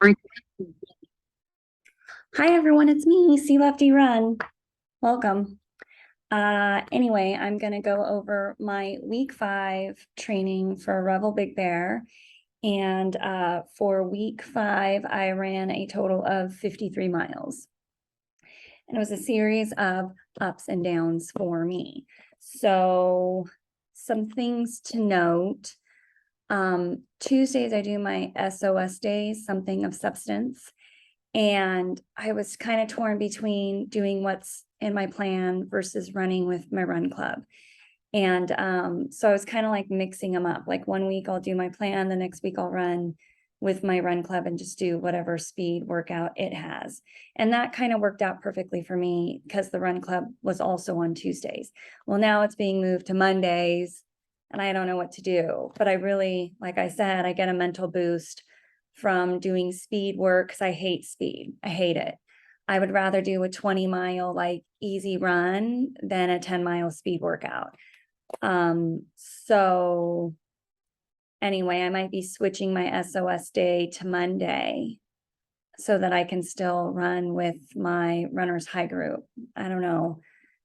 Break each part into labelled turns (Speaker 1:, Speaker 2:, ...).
Speaker 1: Hi everyone, it's me, Sea Lefty Run. Welcome. Anyway, I'm gonna go over my week 5 training for Revel Big Bear. And for week 5, I ran a total of 53 miles. And it was a series of ups and downs for me. So some things to note. Tuesdays I do my SOS days, something of substance. And I was kind of torn between doing what's in my plan versus running with my run club. And so I was kind of like mixing them up. Like one week I'll do my plan, the next week I'll run with my run club and just do whatever speed workout it has. And that kind of worked out perfectly for me because the run club was also on Tuesdays. Well, now it's being moved to Mondays and I don't know what to do. But I really, like I said, I get a mental boost from doing speed work because I hate speed. I hate it. I would rather do a 20-mile like easy run than a 10-mile speed workout. So anyway, I might be switching my SOS day to Monday so that I can still run with my runner's high group. I don't know,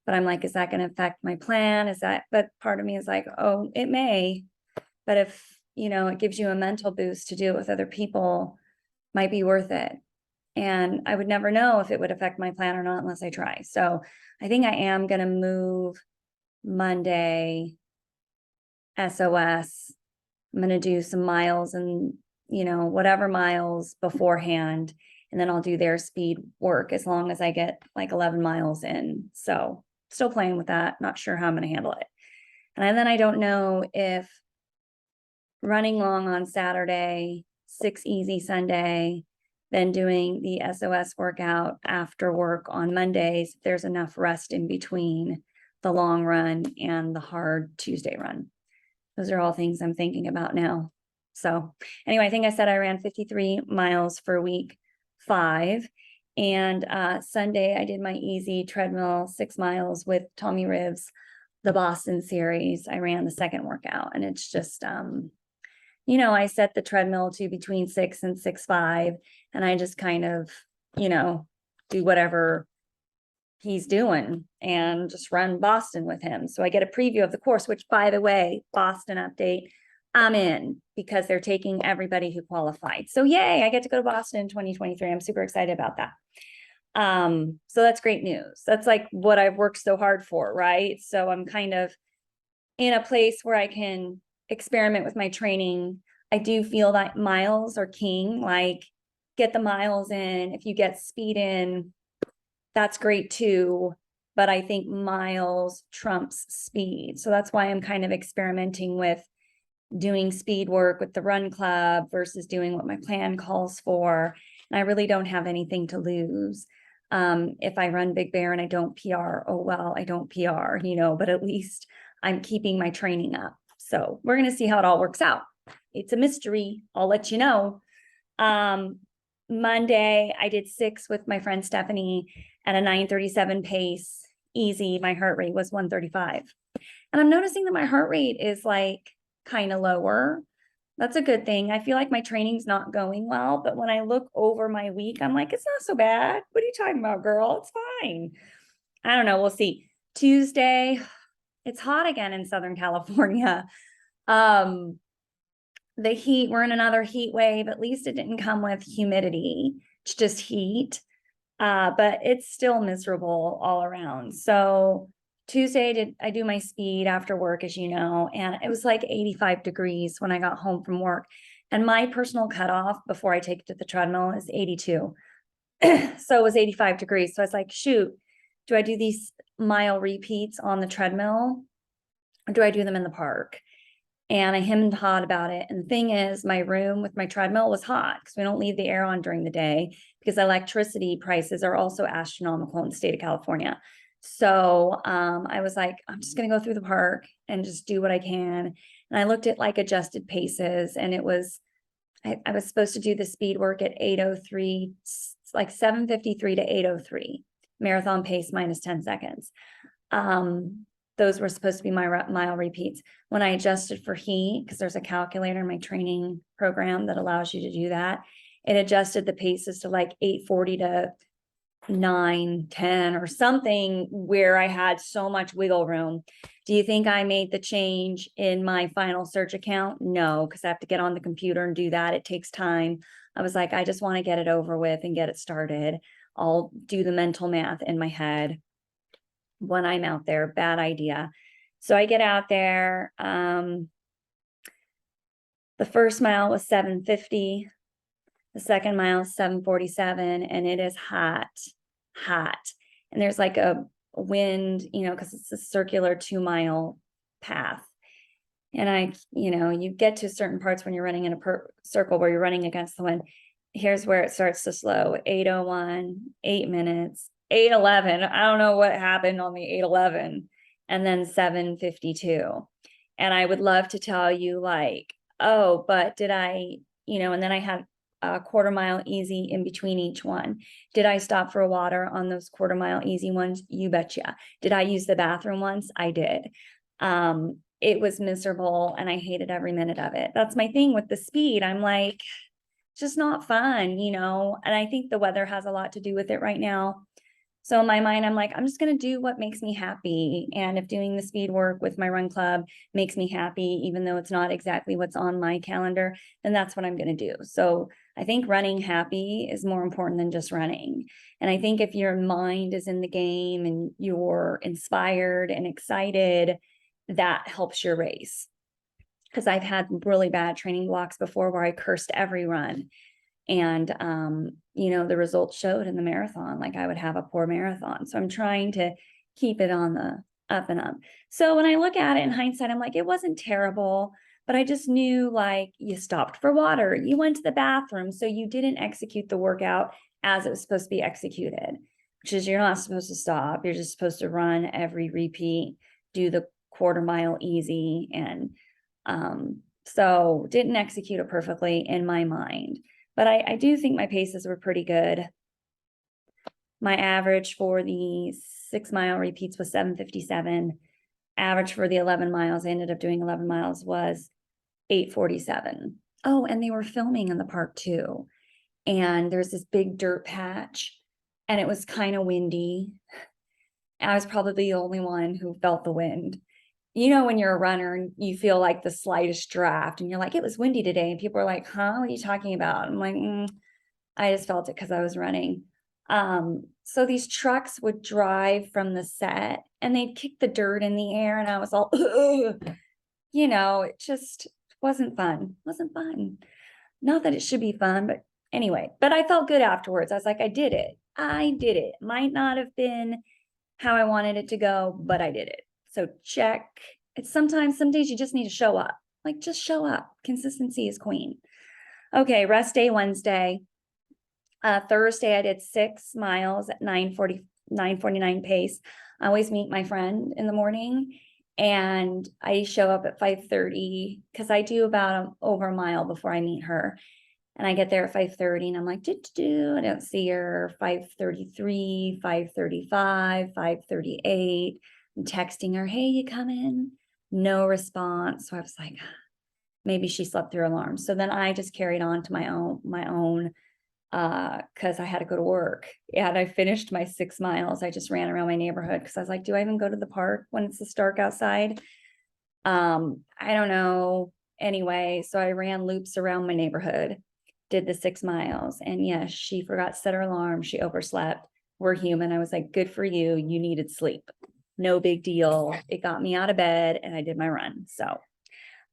Speaker 1: but I'm like, is that going to affect my plan? But part of me is like, oh, it may, but if, it gives you a mental boost to do it with other people, might be worth it. And I would never know if it would affect my plan or not unless I try. So I think I am going to move Monday SOS. I'm going to do some miles and, whatever miles beforehand. And then I'll do their speed work as long as I get like 11 miles in. So still playing with that. Not sure how I'm going to handle it. And then I don't know if running long on Saturday, 6 easy Sunday, then doing the SOS workout after work on Mondays, if there's enough rest in between the long run and the hard Tuesday run. Those are all things I'm thinking about now. So anyway, I think I said I ran 53 miles for week 5. And Sunday, I did my easy treadmill 6 miles with Tommy Rivs, the Boston series. I ran the second workout and it's just, I set the treadmill to between 6 and 6.5, and I just kind of, do whatever he's doing and just run Boston with him. So I get a preview of the course, which by the way, Boston update, I'm in because they're taking everybody who qualified. So yay, I get to go to Boston in 2023. I'm super excited about that. So that's great news. That's like what I've worked so hard for, right? So I'm kind of in a place where I can experiment with my training. I do feel that miles are king, like get the miles in. If you get speed in, that's great too. But I think miles trumps speed. So that's why I'm kind of experimenting with doing speed work with the run club versus doing what my plan calls for. And I really don't have anything to lose. If I run Big Bear and I don't PR, oh, well, I don't PR, but at least I'm keeping my training up. So we're going to see how it all works out. It's a mystery. I'll let you know. Monday, I did 6 with my friend Stephanie at a 9:37 pace. Easy. My heart rate was 135. And I'm noticing that my heart rate is like kind of lower. That's a good thing. I feel like my training's not going well, but when I look over my week, I'm like, it's not so bad. What are you talking about, girl? It's fine. I don't know. We'll see. Tuesday, it's hot again in Southern California. The heat, we're in another heat wave. At least it didn't come with humidity. It's just heat. But it's still miserable all around. So Tuesday, I do my speed after work, as you know, and it was like 85 degrees when I got home from work. And my personal cutoff before I take it to the treadmill is 82. So it was 85 degrees. So I was like, shoot, do I do these mile repeats on the treadmill or do I do them in the park? And I hemmed and hawed about it. And the thing is, my room with my treadmill was hot because we don't leave the air on during the day because electricity prices are also astronomical in the state of California. So I was like, I'm just going to go through the park and just do what I can. And I looked at like adjusted paces and it was, I was supposed to do the speed work at 8:03, like 7:53 to 8:03, marathon pace minus 10 seconds. Those were supposed to be my mile repeats. When I adjusted for heat, because there's a calculator in my training program that allows you to do that, it adjusted the paces to like 8:40 to 9:10 or something, where I had so much wiggle room. Do you think I made the change in my final search account? No, because I have to get on the computer and do that. It takes time. I was like, I just want to get it over with and get it started. I'll do the mental math in my head when I'm out there. Bad idea. So I get out there. The first mile was 7:50. The second mile is 7:47, and it is hot. And there's like a wind, because it's a circular 2-mile path. And you get to certain parts when you're running in a circle where you're running against the wind. Here's where it starts to slow. 8:01, 8 minutes, 8:11. I don't know what happened on the 8:11, and then 7:52. And I would love to tell you like, oh, but did I, and then I had a 1/4 mile easy in between each one. Did I stop for water on those 1/4 mile easy ones? You betcha. Did I use the bathroom once? I did. It was miserable and I hated every minute of it. That's my thing with the speed. I'm like, it's just not fun, and I think the weather has a lot to do with it right now. So in my mind, I'm like, I'm just going to do what makes me happy. And if doing the speed work with my run club makes me happy, even though it's not exactly what's on my calendar, then that's what I'm going to do. So I think running happy is more important than just running. And I think if your mind is in the game and you're inspired and excited, that helps your race. Because I've had really bad training blocks before where I cursed every run. And, the results showed in the marathon, like I would have a poor marathon. So I'm trying to keep it on the up and up. So when I look at it in hindsight, I'm like, it wasn't terrible, but I just knew like you stopped for water, you went to the bathroom. So you didn't execute the workout as it was supposed to be executed, which is you're not supposed to stop. You're just supposed to run every repeat, do the 1/4 mile easy. And, so didn't execute it perfectly in my mind. But I do think my paces were pretty good. My average for the 6-mile repeats was 7:57. Average for the 11 miles, I ended up doing 11 miles, was 8:47. Oh, and they were filming in the park too. And there's this big dirt patch and it was kind of windy. I was probably the only one who felt the wind. When you're a runner and you feel like the slightest draft and you're like, it was windy today. And people are like, huh, what are you talking about? I'm like, I just felt it because I was running. So these trucks would drive from the set and they'd kick the dirt in the air. And I was all, it just wasn't fun. Wasn't fun. Not that it should be fun, but anyway, but I felt good afterwards. I was like, I did it. Might not have been how I wanted it to go, but I did it. So check. It's some days you just need to show up. Like just show up. Consistency is queen. Okay, rest day Wednesday. Thursday I did 6 miles at 9:49 pace. I always meet my friend in the morning and I show up at 5:30 because I do about over a mile before I meet her. And I get there at 5:30 and I'm like, I don't see her. 5:33, 5:35, 5:38. I'm texting her, hey, you coming? No response. So I was like, maybe she slept through alarms. So then I just carried on to my own, because I had to go to work. And I finished my 6 miles. I just ran around my neighborhood because I was like, do I even go to the park when it's this dark outside? I don't know. Anyway, so I ran loops around my neighborhood, did the 6 miles. And yes, she forgot to set her alarm. She overslept. We're human. I was like, good for you. You needed sleep. No big deal. It got me out of bed and I did my run. So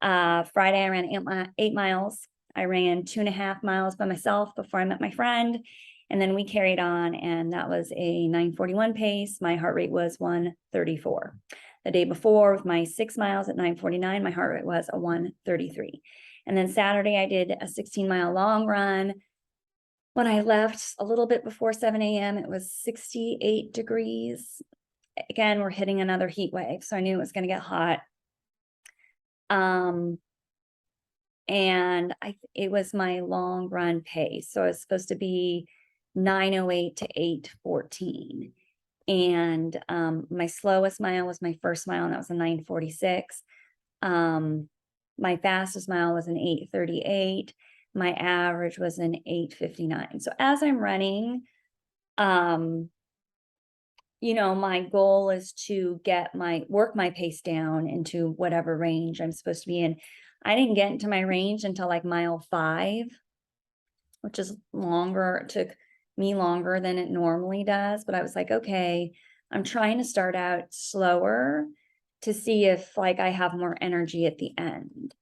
Speaker 1: Friday, I ran 8 miles. I ran 2.5 miles by myself before I met my friend. And then we carried on and that was a 9:41 pace. My heart rate was 134. The day before with my 6 miles at 9:49, my heart rate was a 133. And then Saturday, I did a 16-mile long run. When I left a little bit before 7 a.m., it was 68 degrees. Again, we're hitting another heat wave, so I knew it was going to get hot. And it was my long run pace. So it was supposed to be 9:08 to 8:14. And my slowest mile was my first mile, and that was a 9:46. My fastest mile was an 8:38. my average was an 8:59. So as I'm running, um, my goal is to work my pace down into whatever range I'm supposed to be in. I didn't get into my range until like mile 5, which is longer. It took me longer than it normally does, but I was like, okay, I'm trying to start out slower to see if like I have more energy at the end.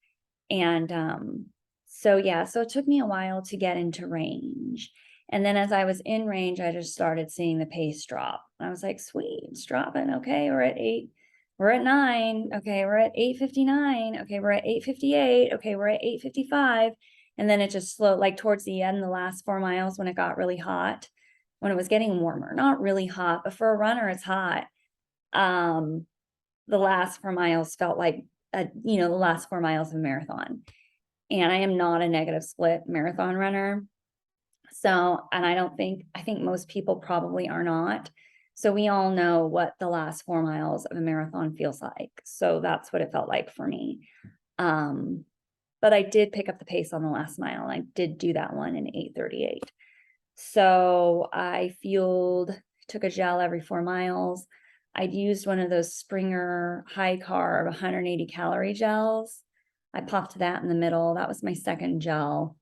Speaker 1: And so yeah, so it took me a while to get into range. And then as I was in range, I just started seeing the pace drop. I was like, sweet, it's dropping. Okay, we're at 8. We're at 9. Okay, we're at 8:59. Okay, we're at 8:58. Okay, we're at 8:55. And then it just slowed, like towards the end, the last 4 miles when it got really hot, when it was getting warmer. Not really hot, but for a runner, it's hot. Um, the last 4 miles felt like the last 4 miles of a marathon. And I am not a negative split marathon runner. So, and I think most people probably are not. So we all know what the last 4 miles of a marathon feels like. So that's what it felt like for me. Um, but I did pick up the pace on the last mile. And I did do that one in 8:38. So I took a gel every 4 miles. I'd used one of those Springer high carb 180 calorie gels. I popped that in the middle. That was my second gel.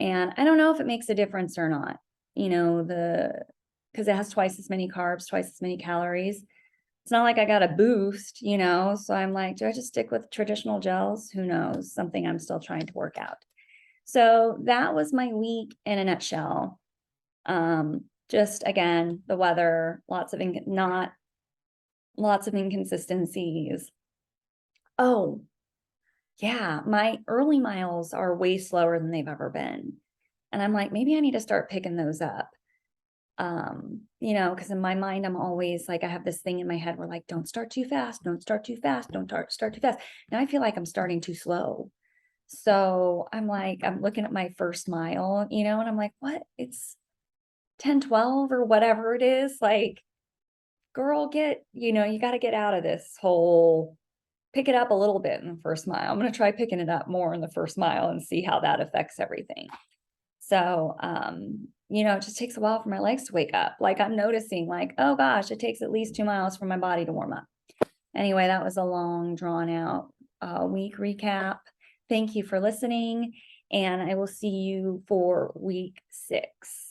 Speaker 1: And I don't know if it makes a difference or not, because it has twice as many carbs, twice as many calories. It's not like I got a boost, so I'm like, do I just stick with traditional gels? Who knows? Something I'm still trying to work out. So that was my week in a nutshell. Just again, the weather, not lots of inconsistencies. Oh, yeah, my early miles are way slower than they've ever been. And I'm like, maybe I need to start picking those up. Because in my mind, I'm always like, I have this thing in my head where like, don't start too fast, don't start too fast, don't start too fast. Now I feel like I'm starting too slow. So I'm like, I'm looking at my first mile, and I'm like, what? It's 10:12 or whatever it is. Like, girl, you got to get out of this whole pick it up a little bit in the first mile. I'm going to try picking it up more in the first mile and see how that affects everything. So, it just takes a while for my legs to wake up. Like I'm noticing like, oh gosh, it takes at least 2 miles for my body to warm up. Anyway, that was a long drawn out week recap. Thank you for listening, and I will see you for week 6.